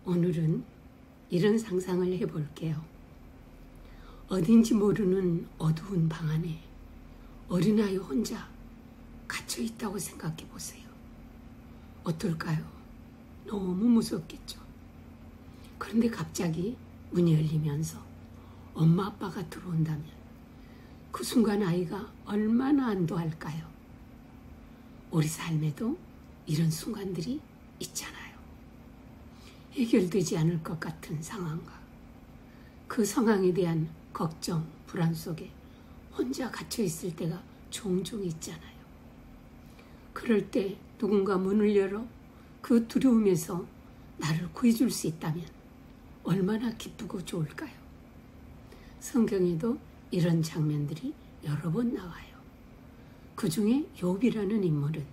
오늘은 이런 상상을 해볼게요. 어딘지 모르는 어두운 방 안에 어린아이 혼자 갇혀 있다고 생각해 보세요. 어떨까요? 너무 무섭겠죠. 그런데 갑자기 문이 열리면서 엄마 아빠가 들어온다면 그 순간 아이가 얼마나 안도할까요? 우리 삶에도 이런 순간들이 있잖아요. 해결되지 않을 것 같은 상황과 그 상황에 대한 걱정, 불안 속에 혼자 갇혀 있을 때가 종종 있잖아요. 그럴 때 누군가 문을 열어 그 두려움에서 나를 구해줄 수 있다면 얼마나 기쁘고 좋을까요? 성경에도 이런 장면들이 여러 번 나와요. 그 중에 욥이라는 인물은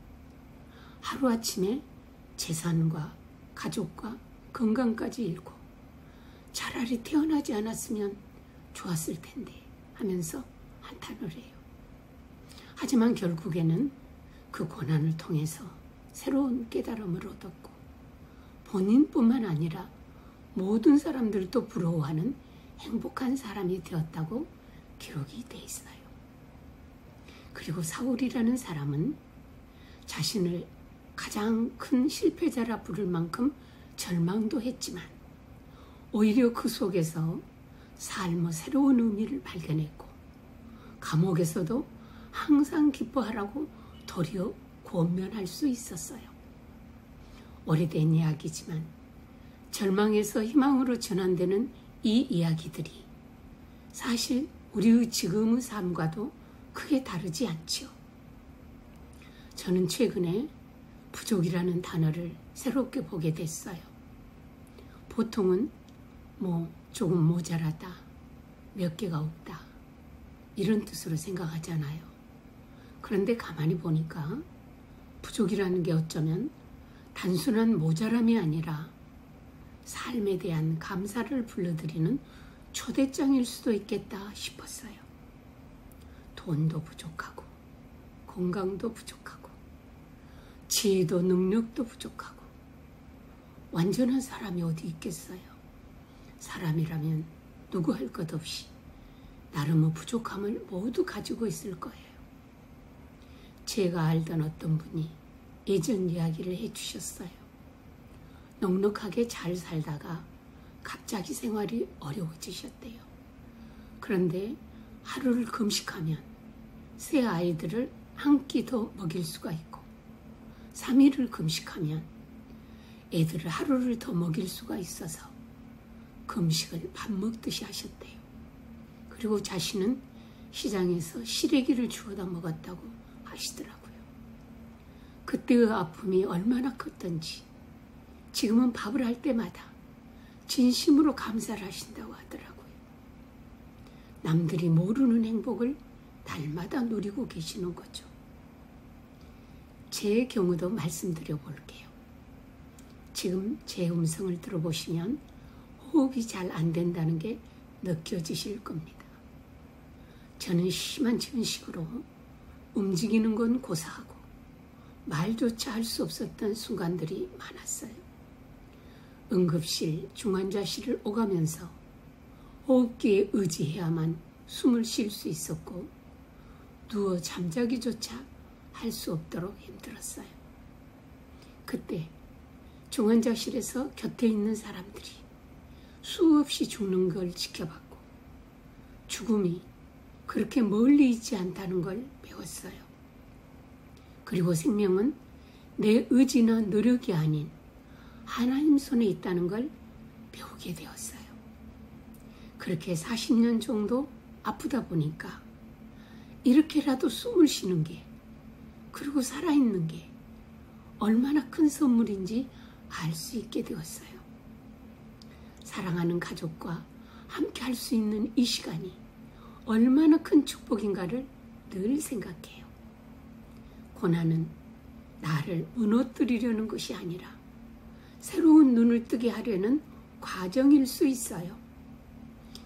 하루아침에 재산과 가족과 건강까지 잃고 차라리 태어나지 않았으면 좋았을 텐데 하면서 한탄을 해요. 하지만 결국에는 그 고난을 통해서 새로운 깨달음을 얻었고 본인뿐만 아니라 모든 사람들도 부러워하는 행복한 사람이 되었다고 기록이 돼 있어요. 그리고 사울이라는 사람은 자신을 가장 큰 실패자라 부를 만큼 절망도 했지만 오히려 그 속에서 삶의 새로운 의미를 발견했고 감옥에서도 항상 기뻐하라고 도리어 권면할 수 있었어요. 오래된 이야기지만 절망에서 희망으로 전환되는 이 이야기들이 사실 우리의 지금의 삶과도 크게 다르지 않지요. 저는 최근에 부족이라는 단어를 새롭게 보게 됐어요. 보통은 조금 모자라다, 몇 개가 없다 이런 뜻으로 생각하잖아요. 그런데 가만히 보니까 부족이라는 게 어쩌면 단순한 모자람이 아니라 삶에 대한 감사를 불러들이는 초대장일 수도 있겠다 싶었어요. 돈도 부족하고 건강도 부족하고 지혜도 능력도 부족하고 완전한 사람이 어디 있겠어요. 사람이라면 누구 할 것 없이 나름의 부족함을 모두 가지고 있을 거예요. 제가 알던 어떤 분이 예전 이야기를 해주셨어요. 넉넉하게 잘 살다가 갑자기 생활이 어려워지셨대요. 그런데 하루를 금식하면 새 아이들을 한 끼 더 먹일 수가 있고 3일을 금식하면 애들을 하루를 더 먹일 수가 있어서 금식을 밥 먹듯이 하셨대요. 그리고 자신은 시장에서 시래기를 주워다 먹었다고 하시더라고요. 그때의 아픔이 얼마나 컸던지 지금은 밥을 할 때마다 진심으로 감사를 하신다고 하더라고요. 남들이 모르는 행복을 날마다 누리고 계시는 거죠. 제 경우도 말씀드려 볼게요. 지금 제 음성을 들어보시면 호흡이 잘 안 된다는 게 느껴지실 겁니다. 저는 심한 전식으로 움직이는 건 고사하고 말조차 할 수 없었던 순간들이 많았어요. 응급실, 중환자실을 오가면서 호흡기에 의지해야만 숨을 쉴 수 있었고 누워 잠자기조차 할 수 없도록 힘들었어요. 그때 중환자실에서 곁에 있는 사람들이 수없이 죽는 걸 지켜봤고 죽음이 그렇게 멀리 있지 않다는 걸 배웠어요. 그리고 생명은 내 의지나 노력이 아닌 하나님 손에 있다는 걸 배우게 되었어요. 그렇게 40년 정도 아프다 보니까 이렇게라도 숨을 쉬는 게 그리고 살아있는 게 얼마나 큰 선물인지 알 수 있게 되었어요. 사랑하는 가족과 함께 할 수 있는 이 시간이 얼마나 큰 축복인가를 늘 생각해요. 고난은 나를 무너뜨리려는 것이 아니라 새로운 눈을 뜨게 하려는 과정일 수 있어요.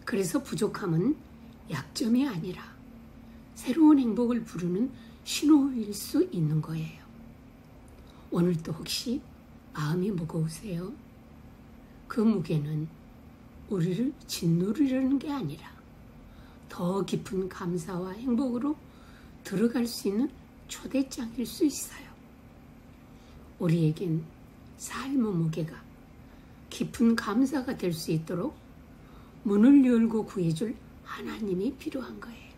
그래서 부족함은 약점이 아니라 새로운 행복을 부르는 신호일 수 있는 거예요. 오늘도 혹시 마음이 무거우세요? 그 무게는 우리를 짓누르려는 게 아니라 더 깊은 감사와 행복으로 들어갈 수 있는 초대장일 수 있어요. 우리에겐 삶의 무게가 깊은 감사가 될 수 있도록 문을 열고 구해줄 하나님이 필요한 거예요.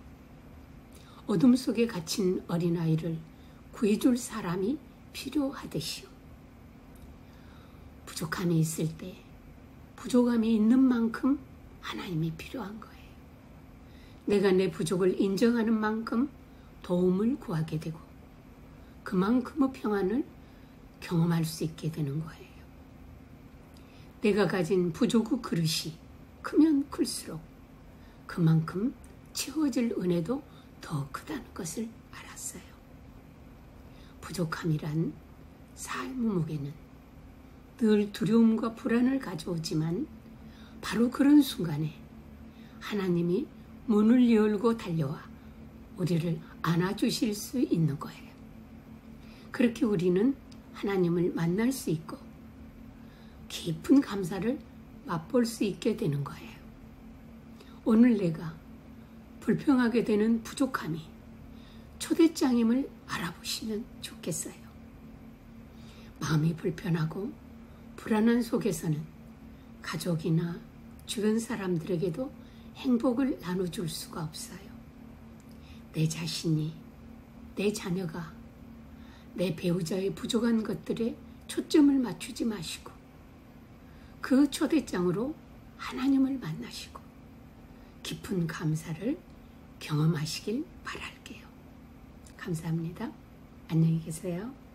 어둠 속에 갇힌 어린아이를 구해줄 사람이 필요하듯이요. 부족함이 있을 때 부족함이 있는 만큼 하나님이 필요한 거예요. 내가 내 부족을 인정하는 만큼 도움을 구하게 되고 그만큼의 평안을 경험할 수 있게 되는 거예요. 내가 가진 부족의 그릇이 크면 클수록 그만큼 채워질 은혜도 더 크다는 것을 알았어요. 부족함이란 삶의 무게는 늘 두려움과 불안을 가져오지만 바로 그런 순간에 하나님이 문을 열고 달려와 우리를 안아주실 수 있는 거예요. 그렇게 우리는 하나님을 만날 수 있고 깊은 감사를 맛볼 수 있게 되는 거예요. 오늘 내가 불평하게 되는 부족함이 초대장임을 알아보시면 좋겠어요. 마음이 불편하고 불안한 속에서는 가족이나 주변 사람들에게도 행복을 나눠줄 수가 없어요. 내 자신이, 내 자녀가, 내 배우자의 부족한 것들에 초점을 맞추지 마시고 그 초대장으로 하나님을 만나시고 깊은 감사를 경험하시길 바랄게요. 감사합니다. 안녕히 계세요.